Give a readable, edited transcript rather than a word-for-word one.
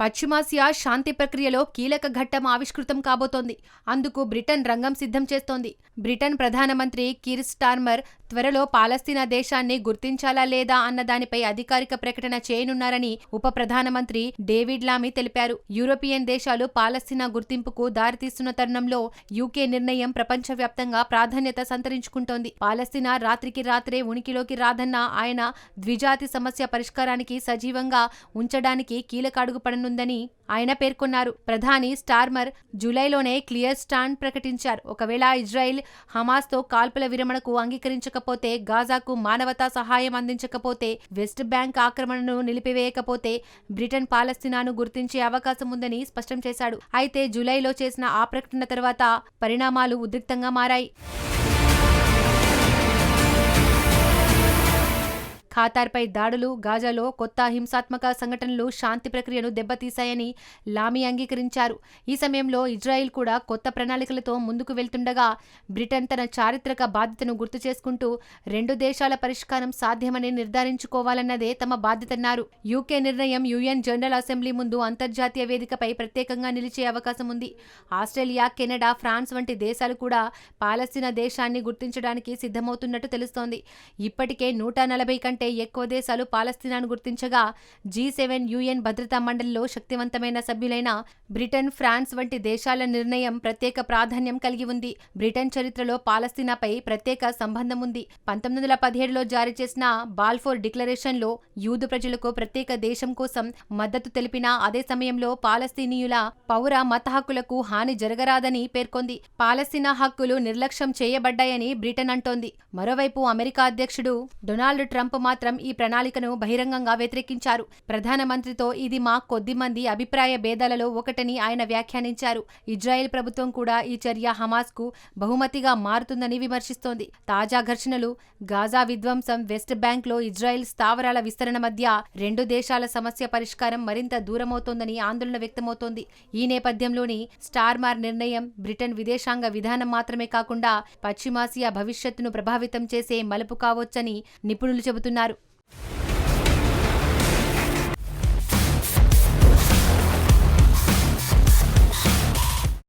పశ్చిమాసియా శాంతి ప్రక్రియలో కీలక ఘట్టం ఆవిష్కృతం కాబోతోంది. అందుకు బ్రిటన్ రంగం సిద్ధం చేస్తోంది. బ్రిటన్ ప్రధానమంత్రి కీర్ స్టార్మర్ త్వరలో పాలస్తీనా దేశాన్ని గుర్తించాలా లేదా అన్న దానిపై అధికారిక ప్రకటన చేయనున్నారని ఉప ప్రధానమంత్రి డేవిడ్ లామీ తెలిపారు. యూరోపియన్ దేశాలు పాలస్తీనా గుర్తింపుకు దారితీస్తున్న తరుణంలో యూకే నిర్ణయం ప్రపంచవ్యాప్తంగా ప్రాధాన్యత సంతరించుకుంటోంది. పాలస్తీనా రాత్రికి రాత్రే ఉనికిలోకి రాదన్న ఆయన ద్విజాతి సమస్య పరిష్కారానికి సజీవంగా ఉంచడానికి కీలక అడుగు పడనుందని ఆయన పేర్కొన్నారు. ప్రధాని స్టార్మర్ జూలైలోనే క్లియర్ స్టాండ్ ప్రకటించారు. ఒకవేళ ఇజ్రాయెల్ హమాస్తో కాల్పుల విరమణకు అంగీకరించకపోతే, గాజాకు మానవతా సహాయం అందించకపోతే, వెస్ట్ బ్యాంక్ ఆక్రమణను నిలిపివేయకపోతే బ్రిటన్ పాలస్తీనాను గుర్తించే అవకాశం ఉందని స్పష్టం చేశాడు. అయితే జూలైలో చేసిన ఆ ప్రకటన తర్వాత పరిణామాలు ఉద్రిక్తంగా మారాయి. ఖతార్పై దాడులు, గాజాలో కొత్త హింసాత్మక సంఘటనలు శాంతి ప్రక్రియను దెబ్బతీశాయని లామీ అంగీకరించారు. ఈ సమయంలో ఇజ్రాయెల్ కూడా కొత్త ప్రణాళికలతో ముందుకు వెళ్తుండగా బ్రిటన్ తన చారిత్రక బాధ్యతను గుర్తు చేసుకుంటూ రెండు దేశాల పరిష్కారం సాధ్యమని నిర్ధారించుకోవాలన్నదే తమ బాధ్యతన్నారు. యూకే నిర్ణయం యుఎన్ జనరల్ అసెంబ్లీ ముందు అంతర్జాతీయ వేదికపై ప్రత్యేకంగా నిలిచే అవకాశం ఉంది. ఆస్ట్రేలియా, కెనడా, ఫ్రాన్స్ వంటి దేశాలు కూడా పాలస్తీనా దేశాన్ని గుర్తించడానికి సిద్ధమవుతున్నట్టు తెలుస్తోంది. ఇప్పటికే 140 కంటే ఎక్కువ దేశాలు పాలస్తీనాను గుర్తించగా G7 యుఎన్ భద్రతా మండలిలో శక్తివంతమైన సభ్యులైన బ్రిటన్, ఫ్రాన్స్ వంటి దేశాల నిర్ణయం ప్రత్యేక ప్రాధాన్యం కలిగి ఉంది. బ్రిటన్ చరిత్రలో పాలస్తీనాపై ప్రత్యేక సంబంధం ఉంది. 1917లో జారీ చేసిన బాల్ఫోర్ డిక్లరేషన్లో యూదు ప్రజలకు ప్రత్యేక దేశం కోసం మద్దతు తెలిపిన అదే సమయంలో పాలస్తీనీయుల పౌర మత హక్కులకు హాని జరగరాదని పేర్కొంది. పాలస్తీనా హక్కులు నిర్లక్ష్యం చేయబడ్డాయని బ్రిటన్ అంటోంది. మరోవైపు అమెరికా అధ్యక్షుడు డొనాల్డ్ ట్రంప్ మాత్రం ఈ ప్రణాళికను బహిరంగంగా వ్యతిరేకించారు. ప్రధానమంత్రితో ఇది మా కొద్ది మంది అభిప్రాయ భేదాలలో ఒకటని ఆయన వ్యాఖ్యానించారు. ఇజ్రాయెల్ ప్రభుత్వం కూడా ఈ చర్య హమాస్కు బహుమతిగా మారుతుందని విమర్శిస్తోంది. తాజా ఘర్షణలు, గాజా విధ్వంసం, వెస్ట్ బ్యాంక్లో ఇజ్రాయెల్ స్థావరాల విస్తరణ మధ్య రెండు దేశాల సమస్య పరిష్కారం మరింత దూరమవుతోందని ఆందోళన వ్యక్తమవుతోంది. ఈ నేపథ్యంలోని స్టార్మర్ నిర్ణయం బ్రిటన్ విదేశాంగ విధానం మాత్రమే కాకుండా పశ్చిమాసియా భవిష్యత్తును ప్రభావితం చేసే మలుపు కావొచ్చని నిపుణులు చెబుతున్నారు.